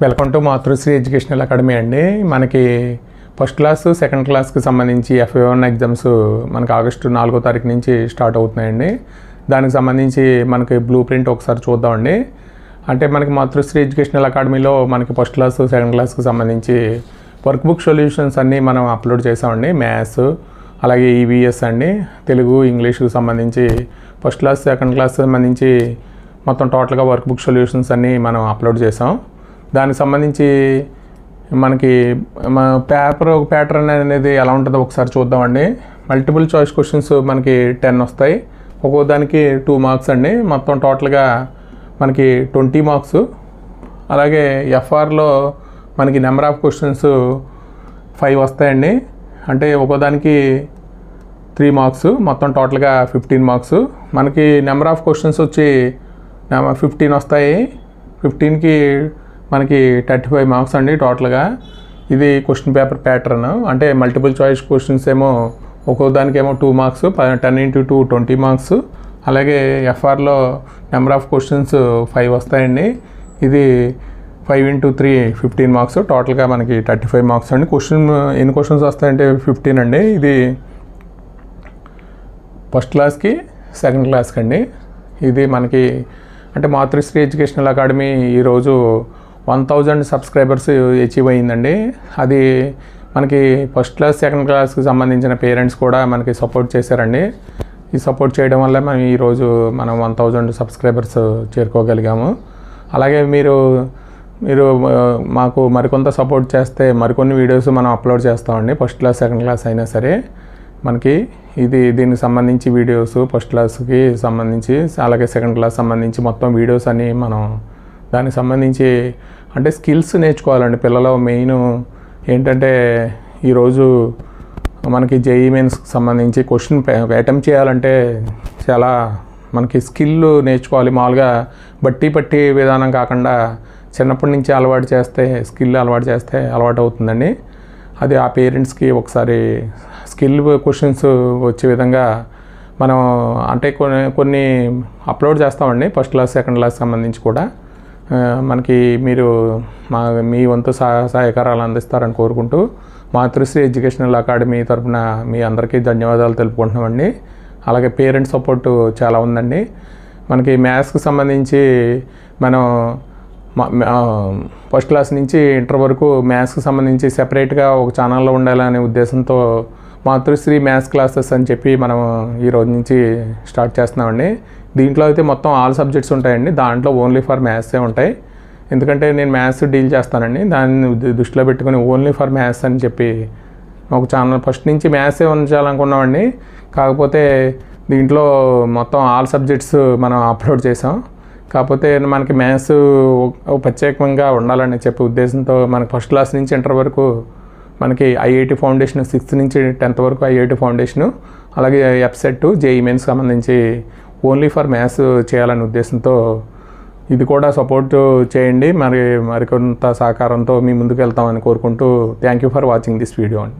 Welcome to Matrusri educational academy అండి. మనకి first class second క్లాస్కి సంబంధించి FA1 ఎగ్జామ్స్ మనకి ఆగస్టు 4వ తారీఖు నుంచి స్టార్ట్ అవుతున్నాయండి. దానికి సంబంధించి మనకి బ్లూ ప్రింట్ ఒకసారి చూద్దామండి. అంటే మనకి మాతృశ్రీ ఎడ్యుకేషనల్ అకాడమీలో మనకి ఫస్ట్ క్లాస్ సెకండ్ క్లాస్కి సంబంధించి వర్క్ బుక్ సొల్యూషన్స్ అన్నీ మనం అప్లోడ్ చేసామండి. మ్యాథ్స్ అలాగే EVS అండి, తెలుగు ఇంగ్లీష్కి సంబంధించి ఫస్ట్ క్లాస్ సెకండ్ క్లాస్ సంబంధించి మొత్తం టోటల్గా వర్క్ బుక్ సొల్యూషన్స్ అన్నీ మనం అప్లోడ్ చేసాం. దానికి సంబంధించి మనకి ప్యాటర్న్ అనేది ఎలా ఉంటుందో ఒకసారి చూద్దామండి. మల్టిపుల్ చాయిస్ క్వశ్చన్స్ మనకి 10 వస్తాయి. ఒక్కో దానికి 2 మార్క్స్ అండి. మొత్తం టోటల్గా మనకి 20 మార్క్స్. అలాగే FRలో మనకి నెంబర్ ఆఫ్ క్వశ్చన్స్ 5 వస్తాయండి. అంటే ఒక్కో దానికి 3 మార్క్స్, మొత్తం టోటల్గా 15 మార్క్స్. మనకి నెంబర్ ఆఫ్ క్వశ్చన్స్ వచ్చి 15 వస్తాయి. 15కి మనకి 35 మార్క్స్ అండి టోటల్గా. ఇది క్వశ్చన్ పేపర్ ప్యాటర్న్. అంటే మల్టిపుల్ చాయిస్ క్వశ్చన్స్ ఏమో ఒక్కో దానికేమో 2 మార్క్స్, 10 × 2 20 మార్క్స్. అలాగే FRలో నెంబర్ ఆఫ్ క్వశ్చన్స్ 5 వస్తాయండి. ఇది 5 × 3 15 మార్క్స్. టోటల్గా మనకి 35 మార్క్స్ అండి. ఎన్ని క్వశ్చన్స్ వస్తాయంటే 15 అండి. ఇది ఫస్ట్ క్లాస్కి సెకండ్ క్లాస్కి అండి. ఇది మనకి అంటే మాతృశ్రీ ఎడ్యుకేషనల్ అకాడమీ ఈరోజు 1000 సబ్స్క్రైబర్స్ అచీవ్ అయ్యిందండి. అది మనకి ఫస్ట్ క్లాస్ సెకండ్ క్లాస్కి సంబంధించిన పేరెంట్స్ కూడా మనకి సపోర్ట్ చేశారండి. ఈ సపోర్ట్ చేయడం వల్ల మనం ఈరోజు మనం 1000 సబ్స్క్రైబర్స్ చేరుకోగలిగాము. అలాగే మీరు మాకు మరికొంత సపోర్ట్ చేస్తే మరికొన్ని వీడియోస్ మనం అప్లోడ్ చేస్తామండి. ఫస్ట్ క్లాస్ సెకండ్ క్లాస్ అయినా సరే మనకి దీనికి సంబంధించి వీడియోస్ ఫస్ట్ క్లాస్కి సంబంధించి అలాగే సెకండ్ క్లాస్ సంబంధించి మొత్తం వీడియోస్ అన్నీ మనం దానికి సంబంధించి అంటే స్కిల్స్ నేర్చుకోవాలండి. పిల్లలు మెయిన్ ఏంటంటే ఈరోజు మనకి JEE మెయిన్స్కి సంబంధించి క్వశ్చన్ అటెంప్ట్ చేయాలంటే చాలా మనకి స్కిల్ నేర్చుకోవాలి. మామూలుగా బట్టి విధానం కాకుండా చిన్నప్పటి నుంచి అలవాటు చేస్తే అలవాటు అవుతుందండి. అది ఆ పేరెంట్స్కి ఒకసారి స్కిల్ క్వశ్చన్స్ వచ్చే విధంగా మనం అంటే కొన్ని అప్లోడ్ చేస్తామండి. ఫస్ట్ క్లాస్ సెకండ్ క్లాస్ సంబంధించి కూడా మనకి మీరు మీ వంతు సహాయకారాలు అందిస్తారని కోరుకుంటూ మాతృశ్రీ ఎడ్యుకేషనల్ అకాడమీ తరఫున మీ అందరికీ ధన్యవాదాలు తెలుపుకుంటున్నామండి. అలాగే పేరెంట్ సపోర్టు చాలా ఉందండి. మనకి మ్యాథ్స్కి సంబంధించి మనం ఫస్ట్ క్లాస్ నుంచి ఇంటర్ వరకు మ్యాథ్స్కి సంబంధించి సెపరేట్గా ఒక ఛానల్లో ఉండాలనే ఉద్దేశంతో మాతృశ్రీ మ్యాథ్స్ క్లాసెస్ అని చెప్పి మనం ఈరోజు నుంచి స్టార్ట్ చేస్తున్నామండి. దీంట్లో అయితే మొత్తం ఆల్ సబ్జెక్ట్స్ ఉంటాయండి. దాంట్లో ఓన్లీ ఫర్ మ్యాథ్సే ఉంటాయి. ఎందుకంటే నేను మ్యాథ్స్ డీల్ చేస్తానండి. దాన్ని దృష్టిలో పెట్టుకుని ఓన్లీ ఫర్ మ్యాథ్స్ అని చెప్పి ఒక ఛానల్ ఫస్ట్ నుంచి మ్యాథ్సే ఉంచాలనుకున్నామండి. కాకపోతే దీంట్లో మొత్తం ఆల్ సబ్జెక్ట్స్ మనం అప్లోడ్ చేసాం. కాకపోతే మనకి మ్యాథ్స్ ప్రత్యేకంగా ఉండాలని చెప్పే ఉద్దేశంతో మనకి ఫస్ట్ క్లాస్ నుంచి ఇంటర్ వరకు మనకి IIT ఫౌండేషన్ 6th నుంచి 10th వరకు IIT ఫౌండేషను, అలాగే EBSET JEE మెయిన్స్ సంబంధించి ఓన్లీ ఫర్ మ్యాథ్స్ చేయాలనే ఉద్దేశంతో ఇది కూడా సపోర్ట్ చేయండి. మరికొంత సహకారంతో మీ ముందుకు వెళ్తామని కోరుకుంటూ thank you for watching this video అండి.